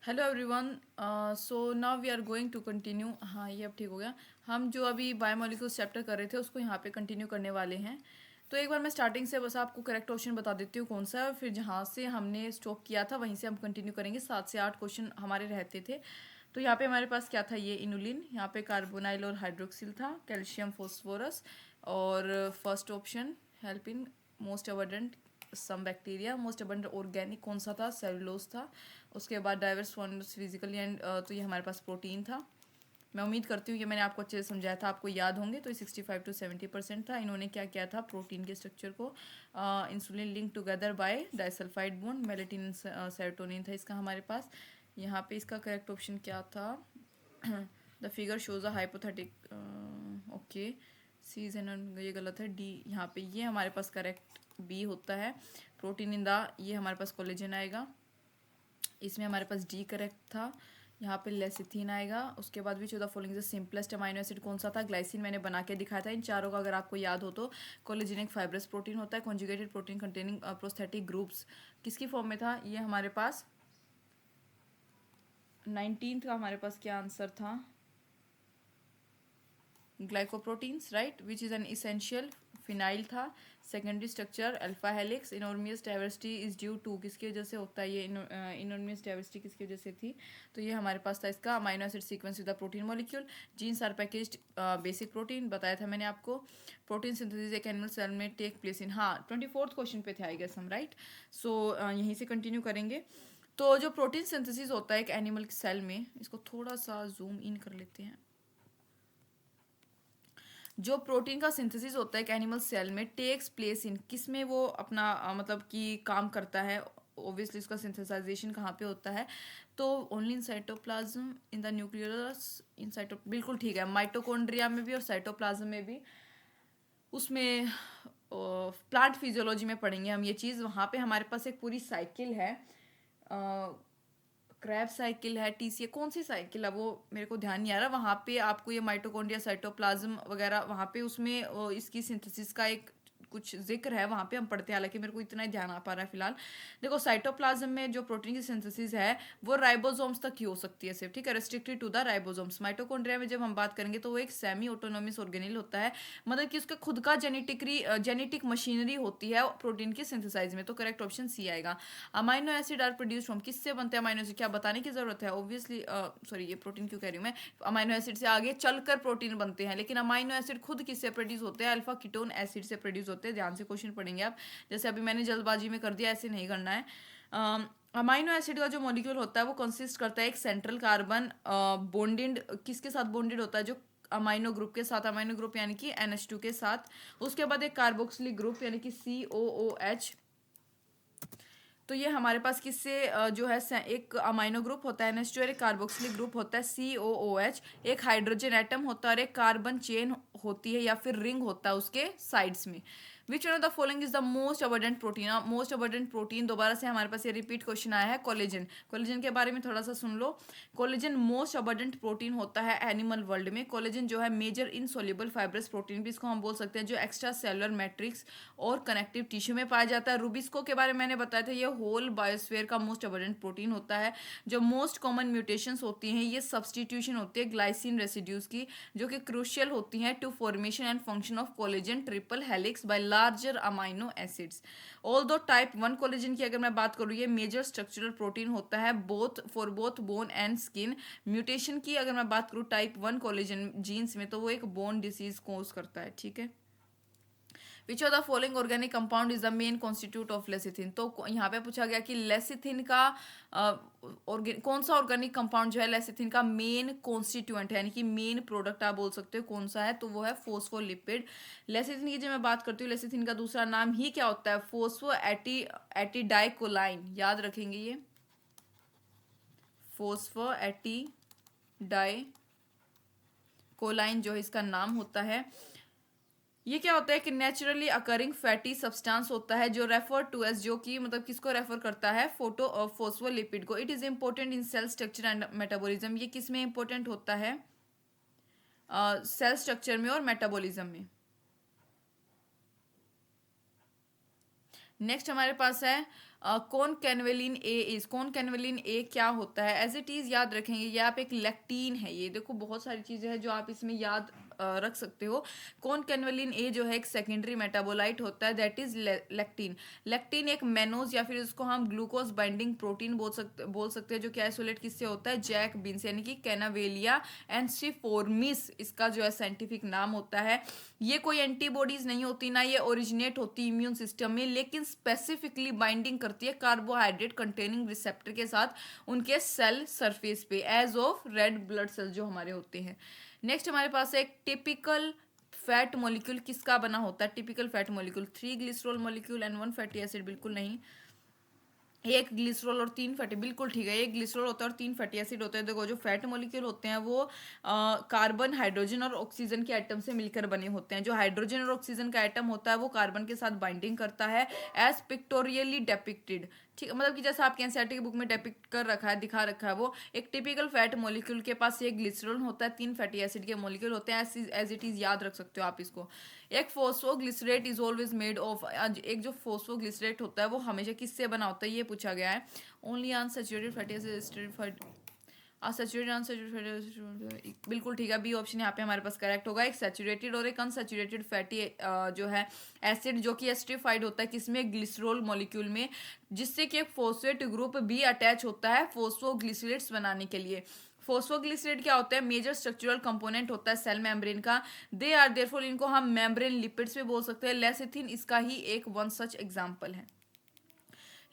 Hello everyone. So now we are going to continue. हाँ, ये अब ठीक हो गया। हम जो अभी बायोमोलिक्यूल्स चैप्टर कर रहे थे उसको यहाँ पे कंटिन्यू करने वाले हैं। तो एक बार मैं स्टार्टिंग से बस आपको करेक्ट ऑप्शन बता देती हूँ कौन सा है, और फिर जहाँ से हमने स्टॉप किया था वहीं से हम कंटिन्यू करेंगे। 7 से 8 क्वेश्चन हमारे रहते थे। तो यहाँ पे हमारे पास क्या था, ये इनुलिन, यहाँ पे कार्बोनाइल और हाइड्रोक्सिल था, कैल्शियम फॉस्फोरस, और first option help in most abundant some bacteria, most abundant organic कौन सा था, सेलुलोज था। उसके बाद डाइवर्स फॉर्म्स फिजिकली एंड, तो ये हमारे पास प्रोटीन था। मैं उम्मीद करती हूँ कि मैंने आपको अच्छे से समझाया था, आपको याद होंगे। तो 65 to 70% था। इन्होंने क्या किया था, प्रोटीन के स्ट्रक्चर को insulin link together by disulphide bond, melittin serotonin था इसका हमारे पास। यहाँ पे इसका करेक्ट ऑप्शन क्या था, the figure shows a hypothetic, okay, C is an, ये गलत है, डी यहाँ पे, ये हमारे पास करेक्ट बी होता है। प्रोटीन इन द, ये हमारे पास कोलेजन आएगा, इसमें हमारे पास डी करेक्ट था। यहाँ पे लेसिथिन आएगा। उसके बाद भी 14 फॉलोइंग सिंपलेस्ट अमाइनो एसिड कौन सा था, ग्लाइसिन, मैंने बना के दिखाया था इन चारों का, अगर आपको याद हो तो। कोलेजेनिक फाइब्रस प्रोटीन होता है, conjugated protein containing prosthetic groups किसकी फॉर्म में था, ये हमारे पास 19th का हमारे पास क्या आंसर था, glycoproteins, right, which is an essential. Phenyl था। Secondary structure alpha helix. Enormous diversity is due to, किसकी वजह से होता है ये, इनॉर्मियस डाइवर्सिटी किसकी वजह से थी, तो ये हमारे पास था इसका amino acid sequence with the protein molecule. Genes are packaged basic protein, बताया था मैंने आपको। प्रोटीन सिंथेसिस एक एनिमल सेल में टेक प्लेस इन, हाँ 24th क्वेश्चन पे थे आई गेस हम, राइट। सो यहीं से कंटिन्यू करेंगे। तो जो प्रोटीन सिंथेसिस होता है एक एनिमल सेल में, इसको थोड़ा सा जूम इन कर लेते हैं। जो प्रोटीन का सिंथेसिस होता है एक एनिमल सेल में, टेक्स प्लेस इन, किस में वो अपना मतलब कि काम करता है, ऑब्वियसली उसका सिंथेसाइजेशन कहाँ पे होता है, तो only in cytoplasm, in the nucleus, in cyto, बिल्कुल ठीक है, माइटोकॉन्ड्रिया में भी और साइटोप्लाज्म में भी। उसमें प्लांट फिजियोलॉजी में पढ़ेंगे हम ये चीज़। वहाँ पे हमारे पास एक पूरी साइकिल है, क्रैब साइकिल है, टीसीए, कौन सी साइकिल है वो मेरे को ध्यान नहीं आ रहा। वहाँ पे आपको ये माइटोकॉन्ड्रिया, साइटोप्लाज्म वगैरह, वहाँ पे उसमें इसकी सिंथेसिस का एक कुछ जिक्र है, वहाँ पे हम पढ़ते हैं, हालांकि मेरे को इतना ही ध्यान आ पा रहा है फिलहाल। देखो साइटोप्लाज्म में जो प्रोटीन की सिंथेसिस है वो राइबोसोम्स तक ही हो सकती है सिर्फ, ठीक है, restricted to the ribosomes. Mitochondria में जब हम बात करेंगे तो वो एक सेमी ऑटोनोमस ऑर्गेनिल होता है, मतलब कि उसका खुद का जेनेटिक मशीनरी होती है प्रोटीन की सिंथेसाइज में। तो करेक्ट ऑप्शन सी आएगा। Amino acid are produce from, किससे बनते हैं अमाइनो एसिड, क्या बताने की जरूरत है, ऑब्वियसली, सॉरी ये प्रोटीन क्यों कह रही हूँ मैं, अमाइनो एसिड से आगे चलकर प्रोटीन बनते हैं, लेकिन अमाइनो एसिड खुद किससे प्रोड्यूस होते हैं, अल्फा कीटोन एसिड से प्रोड्यूस होते हैं। ध्यान से क्वेश्चन पढ़ेंगे आप, जैसे अभी मैंने जल्दबाजी में कर दिया, ऐसे नहीं करना है। अमाइनो एसिड का जो मॉलिक्यूल होता है वो कंसिस्ट करता है एक सेंट्रल कार्बन बॉन्डेड, किसके साथ बॉन्डेड होता है, जो अमाइनो ग्रुप के साथ, अमाइनो ग्रुप यानी कि NH2 के साथ। उसके बाद एक कार्बोक्सिलिक ग्रुप यानी कि COOH। तो ये हमारे पास किससे जो है एक अमाइनो ग्रुप होता है NH2, एक कार्बोक्सिलिक ग्रुप होता है COOH, एक हाइड्रोजन एटम होता है और एक कार्बन चेन होती है या फिर रिंग होता है उसके साइड्स में। Which one of the following is the most abundant protein, most abundant protein, दोबारा से हमारे पास ये रिपीट क्वेश्चन आया है। कोलेजन, कोलेजन के बारे में थोड़ा सा सुन लो। कोलेजन मोस्ट अबंडेंट प्रोटीन होता है एनिमल वर्ल्ड में। कोलेजन जो है मेजर इनसोल्यूबल फाइब्रस प्रोटीन भी इसको हम बोल सकते हैं, जो एक्स्ट्रा सेलुलर मैट्रिक्स और कनेक्टिव टिश्यू में पाया जाता है। रूबिस्को के बारे में मैंने बताया था, ये होल बायोस्फीयर का मोस्ट अबंडेंट प्रोटीन होता है। जो मोस्ट कॉमन म्यूटेशंस होती हैं ये सब्सटीट्यूशन होती है ग्लाइसिन रेसिड्यूज की, जो कि क्रूशियल होती हैं to formation and function of collagen triple helix by larger amino acids. All दो टाइप 1 कोलेजन की अगर मैं बात करूँ, ये मेजर स्ट्रक्चरल प्रोटीन होता है both for both bone and skin. Mutation की अगर मैं बात करूँ टाइप 1 कोलेजन जीन्स में, तो वो एक बोन डिसीज कॉज करता है, ठीक है। Which of the following organic compound is the main constitute of lecithin, तो यहाँ पे पूछा गया कि लेसिथिन का कौन सा ऑर्गेनिक कंपाउंड जो है लेसिथिन का मेन कॉन्स्टिट्यूएंट है, यानी कि मेन प्रोडक्ट आप बोल सकते हो कौन सा है, तो वो है फोस्फोलिपिड। लेसिथिन की जब मैं बात करती हूँ, लेसिथिन का दूसरा नाम ही क्या होता है, फोस्फो एटिडाइकोलाइन, याद रखेंगे ये, फोस्फो एटिडाइकोलाइन जो है इसका नाम होता है। ये क्या होता है कि नेचुरली अकरिंग फैटी सब्सटेंस होता है, जो रेफर टू एज, जो कि मतलब किसको रेफर करता है, फोस्फोलिपिड को। It is important in cell structure and metabolism, ये किस में इंपॉर्टेंट होता है, सेल स्ट्रक्चर में और मेटाबॉलिज्म में। नेक्स्ट हमारे पास है कॉनकेनवेलिन ए इज, कॉनकेनवेलिन ए क्या होता है, एज इट इज याद रखेंगे। ये आप एक लेक्टीन है, ये देखो बहुत सारी चीजें हैं जो आप इसमें याद रख सकते हो। कॉनकेनवेलिन ए जो है एक सेकेंडरी मेटाबोलाइट होता है, दैट इज लेक्टीन। लेक्टीन एक मेनोज या फिर इसको हम ग्लूकोज बाइंडिंग प्रोटीन बोल सकते हैं, जो कि आइसोलेट किससे होता है, जैक बीन्स यानी कि कैनावेलिया एंसिफोर्मिस इसका जो है साइंटिफिक नाम होता है। ये कोई एंटीबॉडीज नहीं होती, ना ये ओरिजिनेट होती इम्यून सिस्टम में, लेकिन स्पेसिफिकली बाइंडिंग करती है कार्बोहाइड्रेट कंटेनिंग रिसेप्टर के साथ उनके सेल सरफेस पे, as of red blood cell जो हमारे होते हैं। नेक्स्ट हमारे पास एक टिपिकल फैट मॉलिक्यूल किसका बना होता है, typical fat molecule 3 glycerol molecule and 1 fatty acid, बिल्कुल नहीं। एक ग्लिसरॉल और 3 फैटी, बिल्कुल ठीक है, एक ग्लिसरॉल होता है और 3 फैटी एसिड होते हैं। देखो जो फैट मॉलिक्यूल होते हैं वो कार्बन, हाइड्रोजन और ऑक्सीजन के एटम से मिलकर बने होते हैं। जो हाइड्रोजन और ऑक्सीजन का एटम होता है वो कार्बन के साथ बाइंडिंग करता है, एज पिक्टोरियली डेपिक्टेड। ठीक, मतलब कि जैसा आपके एनसीईआरटी की बुक में डेपिक्ट कर रखा है, दिखा रखा है, वो एक टिपिकल फैट मॉलिक्यूल के पास एक ग्लिसरॉल होता है, 3 फैटी एसिड के मॉलिक्यूल होते हैं, एज इट इज याद रख सकते हो आप इसको। एक फोस्फोग्लिसरेट इज ऑलवेज मेड ऑफ, एक जो फोस्फोग्लिसरेट होता है वो हमेशा किससे बना होता है, ये पूछा गया है। Only unsaturated fatty acid, unsaturated unsaturated, बिल्कुल ठीक है, बी ऑप्शन यहाँ पे हमारे पास करेक्ट होगा। एक सैचुरेटेड और एक अनसैचुरेटेड फैटी जो है एसिड, जो कि एस्ट्रीफाइड होता है किसमें, ग्लिसरॉल मॉलिक्यूल में, जिससे कि एक फोस्फेट ग्रुप भी अटैच होता है फोस्फोग्लिसरेट्स बनाने के लिए। फोस्फोग्लिसरेट क्या होता है, मेजर स्ट्रक्चरल कंपोनेंट होता है सेल मेम्ब्रेन का। दे आर देयरफॉर, इनको हम मेम्ब्रेन लिपिड्स भी बोल सकते हैं। लेसिथिन इसका ही एक वन सच एग्जांपल है।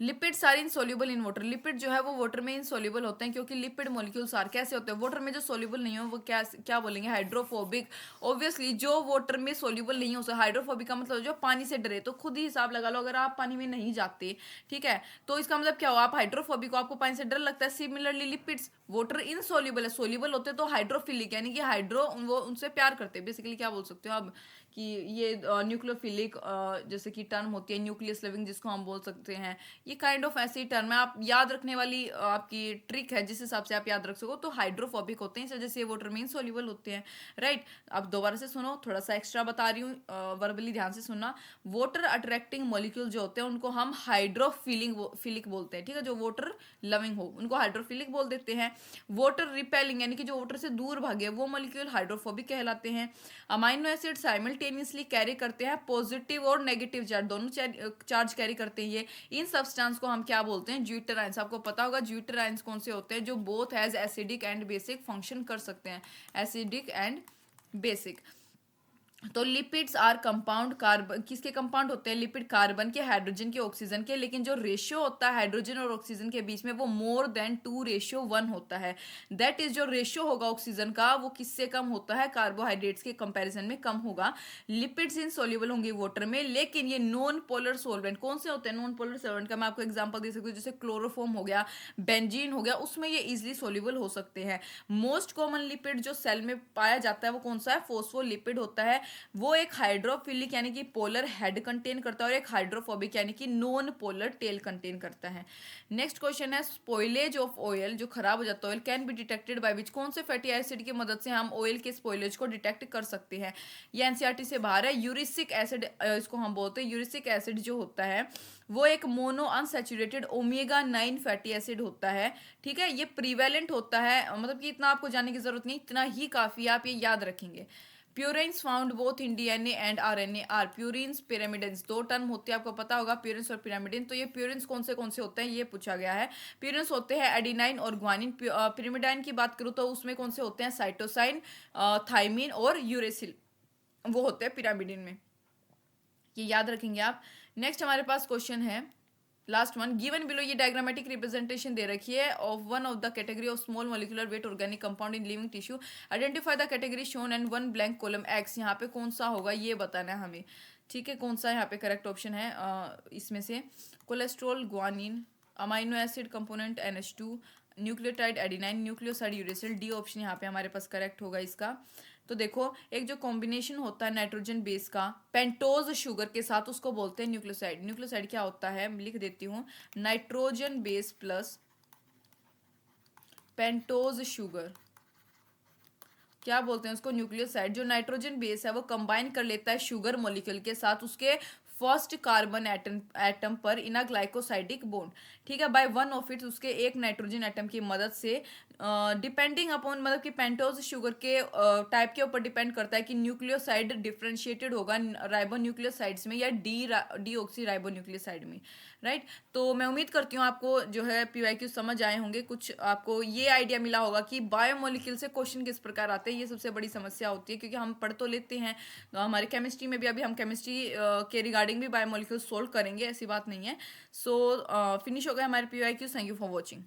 Lipids are insoluble in water, lipid जो है वो वाटर में इनसोल्यूबल होते हैं, क्योंकि लिपिड मॉलिक्यूल्स आर कैसे होते हैं, वाटर में जो सोल्यूबल नहीं हो वो क्या क्या बोलेंगे, हाइड्रोफोबिक। ऑब्वियसली जो वाटर में सोल्यूबल नहीं हो सकता, हाइड्रोफोबिक का मतलब जो पानी से डरे, तो खुद ही हिसाब लगा लो, अगर आप पानी में नहीं जाते, ठीक है, तो इसका मतलब क्या हो, आप हाइड्रोफोबिक हो, आपको पानी से डर लगता है। सिमिलरली लिपिड्स वाटर इनसोल्यूबल है, सोल्यूबल होते तो हाइड्रोफिलिक, यानी कि हाइड्रो वो उनसे प्यार करते हैं। बेसिकली क्या बोल सकते हो आप कि ये न्यूक्लियोफिलिक जैसे कि टर्म होती है, न्यूक्लियस लिविंग जिसको हम बोल सकते हैं, ये काइंड ऑफ ऐसी टर्म है, आप याद रखने वाली आपकी ट्रिक है जिस हिसाब से आप याद रख सको। तो हाइड्रोफोबिक होते हैं इस वजह से ये वाटर में इनसोल्यूबल होते हैं, राइट। अब दोबारा से सुनो, थोड़ा सा एक्स्ट्रा बता रही हूँ, वर्बली ध्यान से सुनना। वाटर अट्रैक्टिंग मॉलिक्यूल जो होते हैं उनको हम हाइड्रोफिलिक बोलते हैं, ठीक है, जो वाटर लविंग हो उनको हाइड्रोफिलिक बोल देते हैं। वाटर रिपेलिंग यानी कि जो वाटर से दूर भागे वो मॉलिक्यूल हाइड्रोफोबिक कहलाते हैं। अमाइनो एसिड साइमल्टेनियसली कैरी करते हैं पॉजिटिव और नेगेटिव चार्ज, दोनों चार्ज कैरी करते हैं ये। इन सब्सटेंस को हम क्या बोलते हैं, ज्यूटराइंस। आपको पता होगा ज्यूटराइंस कौन से होते हैं, जो both has acidic and basic function कर सकते हैं, एसिडिक एंड बेसिक। तो लिपिड्स आर कंपाउंड, कार्बन किसके कंपाउंड होते हैं, लिपिड कार्बन के, हाइड्रोजन के, ऑक्सीजन के, लेकिन जो रेशियो होता है हाइड्रोजन और ऑक्सीजन के बीच में वो मोर देन 2:1 होता है। दैट इज जो रेशियो होगा ऑक्सीजन का वो किससे कम होता है, कार्बोहाइड्रेट्स के कंपैरिजन में कम होगा। लिपिड्स इनसोल्यूबल होंगे वाटर में, लेकिन ये नॉन पोलर सोल्वेंट कौन से होते हैं, नॉन पोलर सोल्वेंट का मैं आपको एग्जांपल दे सकती हूँ, जैसे क्लोरोफॉर्म हो गया, बेंजीन हो गया, उसमें ये इजिली सोल्यूबल हो सकते हैं। मोस्ट कॉमन लिपिड जो सेल में पाया जाता है वो कौन सा है, फोस्फोलिपिड होता है। वो एक हाइड्रोफिलिक यानी कि पोलर हेड कंटेन करता है, और एक हाइड्रोफोबिक यानी कि नॉन पोलर टेल कंटेन करता है। नेक्स्ट क्वेश्चन है, स्पॉइलेज ऑफ ऑयल, जो खराब हो जाता है oil, can be detected by which, कौन से फैटी एसिड की मदद से हम ऑयल के स्पॉइलेज को डिटेक्ट कर सकते हैं। ये एनसीईआरटी से बाहर है। यूरिसिक एसिड इसको हम बोलते हैं, यूरिसिक एसिड जो होता है वो एक mono unsaturated omega 9 fatty acid होता है, ठीक है। ये प्रीवेलेंट होता है, मतलब कि इतना आपको जानने की जरूरत नहीं, इतना ही काफी है, आप ये याद रखेंगे। Purines found both in DNA and RNA are, purines pyrimidines, दो टर्म होते हैं, आपको पता होगा प्यूरिन्स और पिरामिडिन। तो ये प्यूरिन्स कौन से होते हैं ये पूछा गया है। प्यूरिन्स होते हैं एडिनाइन और ग्वानिन। पिरामिडाइन की बात करूँ तो उसमें कौन से होते हैं, साइटोसाइन, थाइमिन और यूरेसिल, वो होते हैं पिरामिडिन में, ये याद रखेंगे आप। नेक्स्ट हमारे पास क्वेश्चन है लास्ट वन, गिवन बिलो, ये डायग्रामेटिक रिप्रेजेंटेशन दे रखी है of one of the category of small molecular weight organic compound in living tissue, identify the category shown and one blank column x. यहाँ पे कौन सा होगा ये बताना है हमें, ठीक है, कौन सा यहाँ पे करेक्ट ऑप्शन है इसमें से, cholesterol guanine, amino acid component NH2, nucleotide adenine, nucleoside uracil, D option यहाँ पे हमारे पास करेक्ट होगा इसका। तो देखो एक जो कॉम्बिनेशन होता है नाइट्रोजन बेस का पेंटोज शुगर के साथ उसको बोलते हैं न्यूक्लियोसाइड। न्यूक्लियोसाइड क्या होता है, लिख देती हूँ, nitrogen base plus pentose sugar, क्या बोलते हैं उसको, न्यूक्लियोसाइड। जो नाइट्रोजन बेस है वो कंबाइन कर लेता है शुगर मॉलिक्यूल के साथ, उसके फर्स्ट कार्बन एटम एटम पर इन अ ग्लाइकोसाइडिक बॉन्ड, ठीक है, बाय वन ऑफ इट्स, उसके एक नाइट्रोजन एटम की मदद से, डिपेंडिंग अपॉन, मतलब कि पेंटोज शुगर के टाइप के ऊपर डिपेंड करता है कि न्यूक्लियोसाइड डिफरेंशिएटेड होगा राइबोन्यूक्लियोसाइड्स में या डी ऑक्सी राइबोन्यूक्लियोसाइड में, राइट। तो मैं उम्मीद करती हूँ आपको जो है पीवाईक्यू समझ आए होंगे, कुछ आपको ये आइडिया मिला होगा कि बायोमोलिक्यूल से क्वेश्चन किस प्रकार आते हैं। ये सबसे बड़ी समस्या होती है क्योंकि हम पढ़ तो लेते हैं, तो हमारे केमिस्ट्री में भी अभी हम केमिस्ट्री के रिगार्डिंग भी बायोमोलिक्यूल सोल्व करेंगे, ऐसी बात नहीं है। सो फिनिश हो गया हमारे PYQ. Thank you for watching.